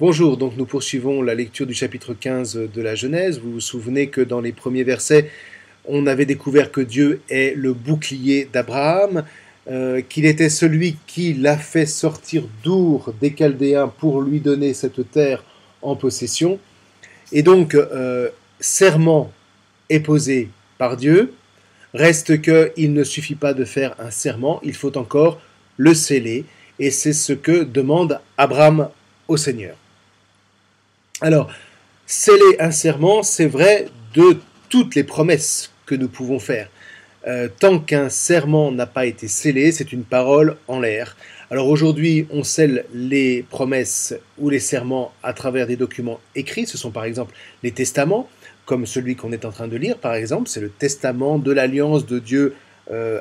Bonjour, donc nous poursuivons la lecture du chapitre 15 de la Genèse. Vous vous souvenez que dans les premiers versets, on avait découvert que Dieu est le bouclier d'Abraham, qu'il était celui qui l'a fait sortir d'Our des Chaldéens pour lui donner cette terre en possession. Et donc, serment est posé par Dieu, reste qu'il ne suffit pas de faire un serment, il faut encore le sceller, et c'est ce que demande Abraham au Seigneur. Alors, sceller un serment, c'est vrai de toutes les promesses que nous pouvons faire. Tant qu'un serment n'a pas été scellé, c'est une parole en l'air. Alors aujourd'hui, on scelle les promesses ou les serments à travers des documents écrits. Ce sont par exemple les testaments, comme celui qu'on est en train de lire, par exemple. C'est le testament de l'alliance de Dieu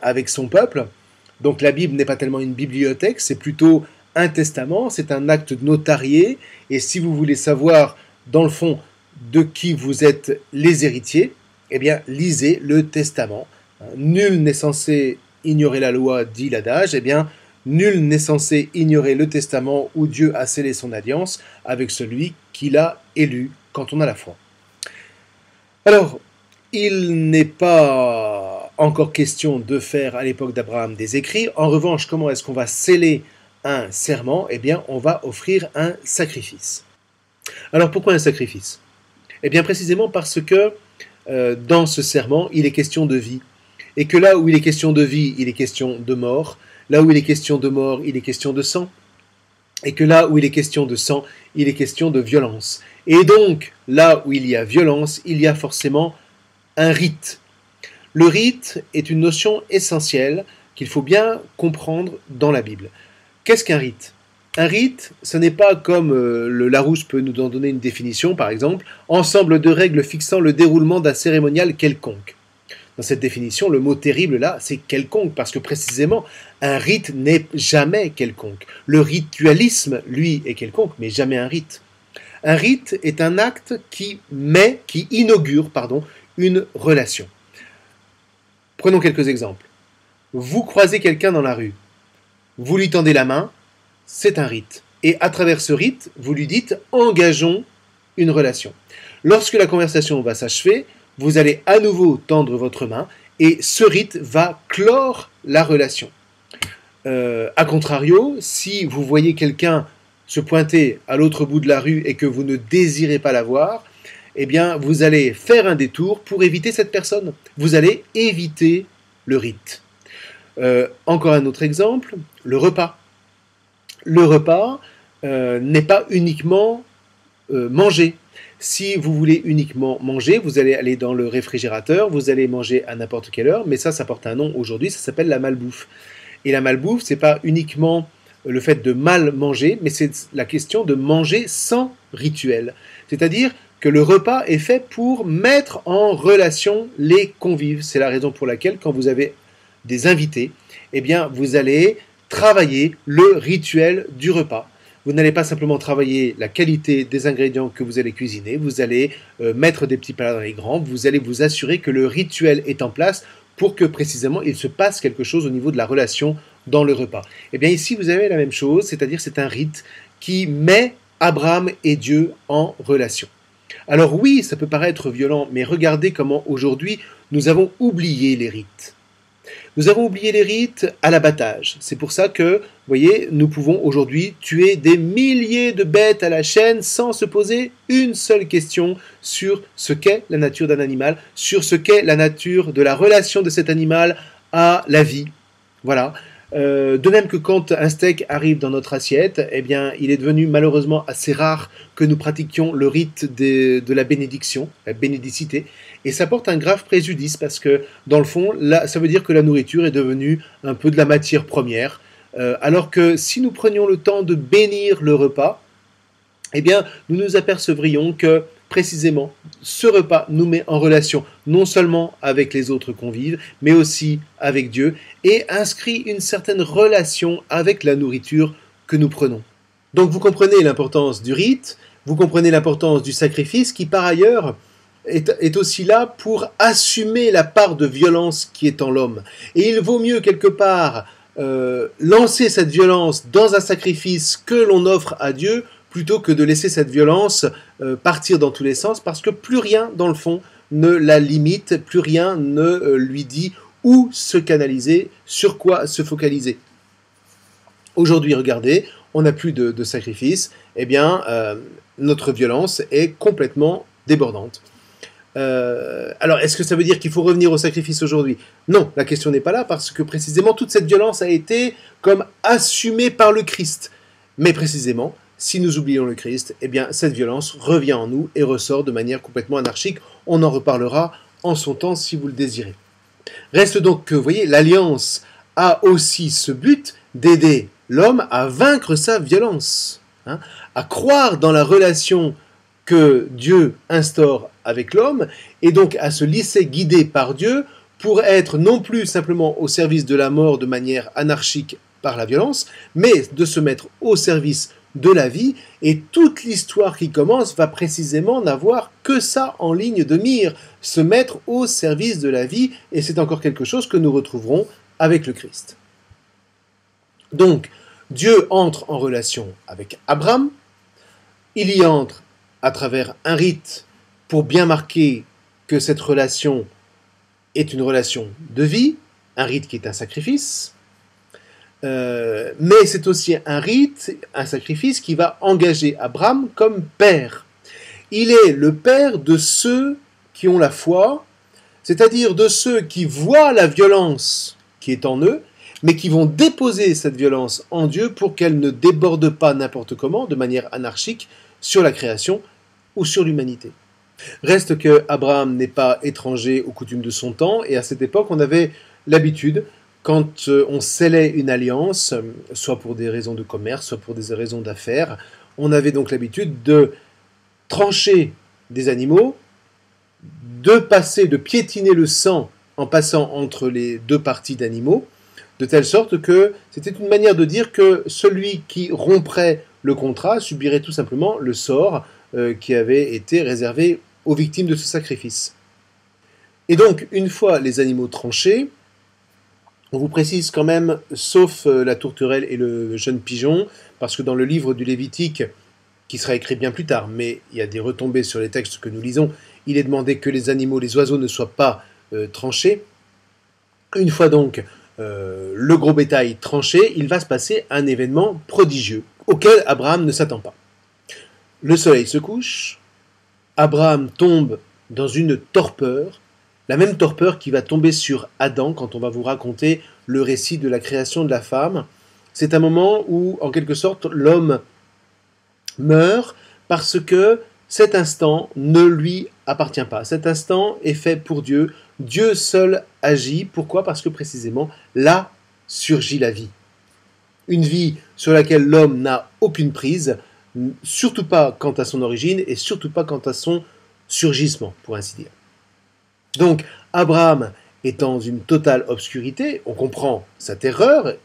avec son peuple. Donc la Bible n'est pas tellement une bibliothèque, c'est plutôt un testament, c'est un acte notarié. Et si vous voulez savoir, dans le fond, de qui vous êtes les héritiers, eh bien, lisez le testament. Nul n'est censé ignorer la loi, dit l'adage. Eh bien, nul n'est censé ignorer le testament où Dieu a scellé son alliance avec celui qu'il a élu quand on a la foi. Alors, il n'est pas encore question de faire à l'époque d'Abraham des écrits. En revanche, comment est-ce qu'on va sceller un serment? Eh bien, on va offrir un sacrifice. Alors, pourquoi un sacrifice? Eh bien, précisément parce que dans ce serment, il est question de vie. Et que là où il est question de vie, il est question de mort. Là où il est question de mort, il est question de sang. Et que là où il est question de sang, il est question de violence. Et donc, là où il y a violence, il y a forcément un rite. Le rite est une notion essentielle qu'il faut bien comprendre dans la Bible. Qu'est-ce qu'un rite? Un rite, ce n'est pas comme le Larousse peut nous en donner une définition, par exemple, ensemble de règles fixant le déroulement d'un cérémonial quelconque. Dans cette définition, le mot terrible là, c'est quelconque, parce que précisément, un rite n'est jamais quelconque. Le ritualisme, lui, est quelconque, mais jamais un rite. Un rite est un acte qui inaugure, une relation. Prenons quelques exemples. Vous croisez quelqu'un dans la rue, vous lui tendez la main, c'est un rite. Et à travers ce rite, vous lui dites « engageons une relation ». Lorsque la conversation va s'achever, vous allez à nouveau tendre votre main et ce rite va clore la relation. A contrario, si vous voyez quelqu'un se pointer à l'autre bout de la rue et que vous ne désirez pas la voir, eh bien, vous allez faire un détour pour éviter cette personne. Vous allez éviter le rite. Encore un autre exemple, le repas. Le repas n'est pas uniquement manger. Si vous voulez uniquement manger, vous allez aller dans le réfrigérateur, vous allez manger à n'importe quelle heure, mais ça porte un nom aujourd'hui, ça s'appelle la malbouffe. Et la malbouffe, c'est pas uniquement le fait de mal manger, mais c'est la question de manger sans rituel. C'est-à-dire que le repas est fait pour mettre en relation les convives. C'est la raison pour laquelle, quand vous avez des invités, eh bien, vous allez travailler le rituel du repas. Vous n'allez pas simplement travailler la qualité des ingrédients que vous allez cuisiner, vous allez mettre des petits plats dans les grands, vous allez vous assurer que le rituel est en place pour que précisément il se passe quelque chose au niveau de la relation dans le repas. Et bien ici vous avez la même chose, c'est-à-dire c'est un rite qui met Abraham et Dieu en relation. Alors oui, ça peut paraître violent, mais regardez comment aujourd'hui nous avons oublié les rites. Nous avons oublié les rites à l'abattage. C'est pour ça que, vous voyez, nous pouvons aujourd'hui tuer des milliers de bêtes à la chaîne sans se poser une seule question sur ce qu'est la nature d'un animal, sur ce qu'est la nature de la relation de cet animal à la vie. Voilà. De même que quand un steak arrive dans notre assiette, eh bien, il est devenu malheureusement assez rare que nous pratiquions le rite de la bénédiction, la bénédicité, et ça porte un grave préjudice parce que, dans le fond, là, ça veut dire que la nourriture est devenue un peu de la matière première, alors que si nous prenions le temps de bénir le repas, eh bien, nous nous apercevrions que précisément, ce repas nous met en relation non seulement avec les autres convives, mais aussi avec Dieu, et inscrit une certaine relation avec la nourriture que nous prenons. Donc vous comprenez l'importance du rite, vous comprenez l'importance du sacrifice, qui par ailleurs est aussi là pour assumer la part de violence qui est en l'homme. Et il vaut mieux quelque part lancer cette violence dans un sacrifice que l'on offre à Dieu, plutôt que de laisser cette violence partir dans tous les sens, parce que plus rien, dans le fond, ne la limite, plus rien ne lui dit où se canaliser, sur quoi se focaliser. Aujourd'hui, regardez, on n'a plus de sacrifice, eh bien, notre violence est complètement débordante. Alors, est-ce que ça veut dire qu'il faut revenir au sacrifice aujourd'hui? Non, la question n'est pas là, parce que précisément, toute cette violence a été comme assumée par le Christ. Mais précisément, si nous oublions le Christ, eh bien, cette violence revient en nous et ressort de manière complètement anarchique. On en reparlera en son temps, si vous le désirez. Reste donc que, vous voyez, l'Alliance a aussi ce but d'aider l'homme à vaincre sa violence, hein, à croire dans la relation que Dieu instaure avec l'homme, et donc à se laisser guider par Dieu pour être non plus simplement au service de la mort de manière anarchique par la violence, mais de se mettre au service de la vie, et toute l'histoire qui commence va précisément n'avoir que ça en ligne de mire, se mettre au service de la vie, et c'est encore quelque chose que nous retrouverons avec le Christ. Donc, Dieu entre en relation avec Abraham, il y entre à travers un rite pour bien marquer que cette relation est une relation de vie, un rite qui est un sacrifice, mais c'est aussi un rite, un sacrifice qui va engager Abraham comme père. Il est le père de ceux qui ont la foi, c'est-à-dire de ceux qui voient la violence qui est en eux, mais qui vont déposer cette violence en Dieu pour qu'elle ne déborde pas n'importe comment, de manière anarchique, sur la création ou sur l'humanité. Reste que Abraham n'est pas étranger aux coutumes de son temps, et à cette époque, on avait l'habitude, quand on scellait une alliance, soit pour des raisons de commerce, soit pour des raisons d'affaires, on avait donc l'habitude de trancher des animaux, de piétiner le sang en passant entre les deux parties d'animaux, de telle sorte que c'était une manière de dire que celui qui romprait le contrat subirait tout simplement le sort qui avait été réservé aux victimes de ce sacrifice. Et donc, une fois les animaux tranchés, on vous précise quand même, sauf la tourterelle et le jeune pigeon, parce que dans le livre du Lévitique, qui sera écrit bien plus tard, mais il y a des retombées sur les textes que nous lisons, il est demandé que les animaux, les oiseaux ne soient pas tranchés. Une fois donc le gros bétail tranché, il va se passer un événement prodigieux, auquel Abraham ne s'attend pas. Le soleil se couche, Abraham tombe dans une torpeur, la même torpeur qui va tomber sur Adam quand on va vous raconter le récit de la création de la femme. C'est un moment où, en quelque sorte, l'homme meurt parce que cet instant ne lui appartient pas. Cet instant est fait pour Dieu. Dieu seul agit. Pourquoi? Parce que précisément, là surgit la vie. Une vie sur laquelle l'homme n'a aucune prise, surtout pas quant à son origine et surtout pas quant à son surgissement, pour ainsi dire. Donc, Abraham est dans une totale obscurité. On comprend sa terreur,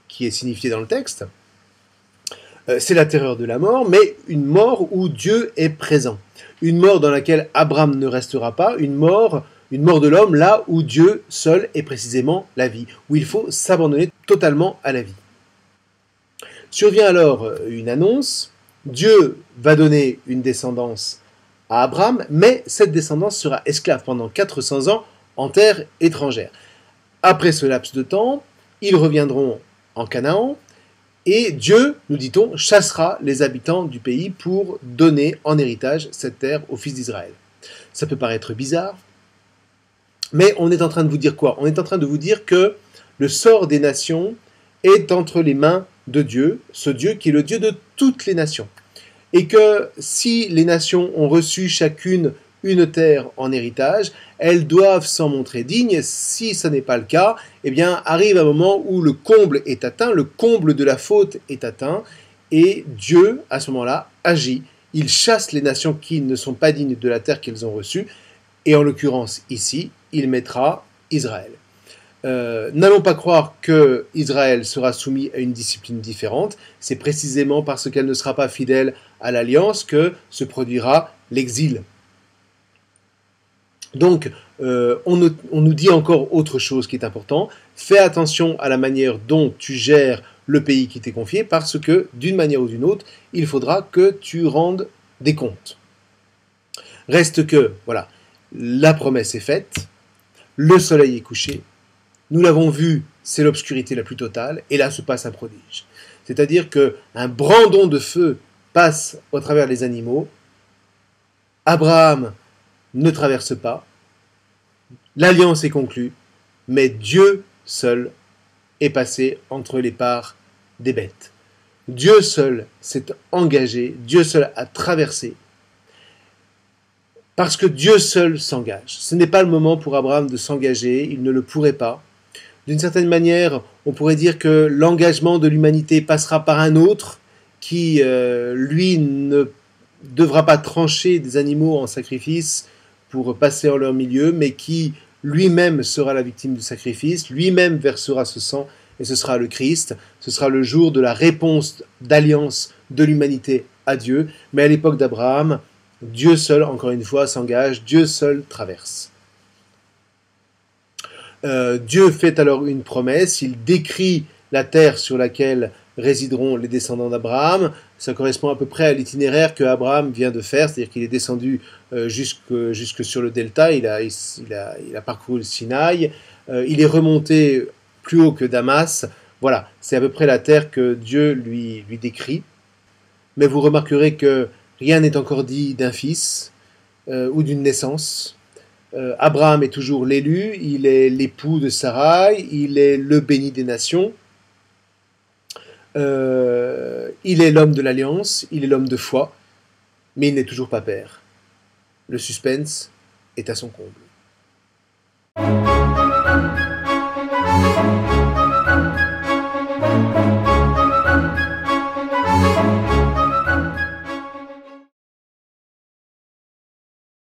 qui est signifiée dans le texte. C'est la terreur de la mort, mais une mort où Dieu est présent. Une mort dans laquelle Abraham ne restera pas, une mort de l'homme là où Dieu seul est précisément la vie, où il faut s'abandonner totalement à la vie. Survient alors une annonce, Dieu va donner une descendance à Abraham, mais cette descendance sera esclave pendant 400 ans en terre étrangère. Après ce laps de temps, ils reviendront en Canaan, et Dieu, nous dit-on, chassera les habitants du pays pour donner en héritage cette terre aux fils d'Israël. Ça peut paraître bizarre, mais on est en train de vous dire quoi? On est en train de vous dire que le sort des nations est entre les mains de Dieu, ce Dieu qui est le Dieu de toutes les nations. Et que si les nations ont reçu chacune une terre en héritage, elles doivent s'en montrer dignes. Si ce n'est pas le cas, eh bien, arrive un moment où le comble est atteint, le comble de la faute est atteint, et Dieu, à ce moment-là, agit. Il chasse les nations qui ne sont pas dignes de la terre qu'elles ont reçue, et en l'occurrence, ici, il mettra Israël. N'allons pas croire que Israël sera soumis à une discipline différente. C'est précisément parce qu'elle ne sera pas fidèle à l'alliance que se produira l'exil. Donc, on nous dit encore autre chose qui est important. Fais attention à la manière dont tu gères le pays qui t'est confié, parce que, d'une manière ou d'une autre, il faudra que tu rendes des comptes. Reste que, voilà, la promesse est faite, le soleil est couché, nous l'avons vu, c'est l'obscurité la plus totale, et là se passe un prodige. C'est-à-dire qu'un brandon de feu passe au travers les animaux, Abraham ne traverse pas, l'alliance est conclue, mais Dieu seul est passé entre les parts des bêtes. Dieu seul s'est engagé, Dieu seul a traversé, parce que Dieu seul s'engage. Ce n'est pas le moment pour Abraham de s'engager, il ne le pourrait pas. D'une certaine manière, on pourrait dire que l'engagement de l'humanité passera par un autre qui, lui, ne devra pas trancher des animaux en sacrifice pour passer en leur milieu, mais qui lui-même sera la victime du sacrifice, lui-même versera ce sang, et ce sera le Christ. Ce sera le jour de la réponse d'alliance de l'humanité à Dieu. Mais à l'époque d'Abraham, Dieu seul, encore une fois, s'engage, Dieu seul traverse. Dieu fait alors une promesse, il décrit la terre sur laquelle résideront les descendants d'Abraham. Ça correspond à peu près à l'itinéraire que Abraham vient de faire, c'est-à-dire qu'il est descendu jusque sur le delta, il a parcouru le Sinaï, il est remonté plus haut que Damas. Voilà, c'est à peu près la terre que Dieu lui décrit. Mais vous remarquerez que rien n'est encore dit d'un fils ou d'une naissance. Abraham est toujours l'élu, il est l'époux de Sarai, il est le béni des nations, il est l'homme de l'alliance, il est l'homme de foi, mais il n'est toujours pas père. Le suspense est à son comble.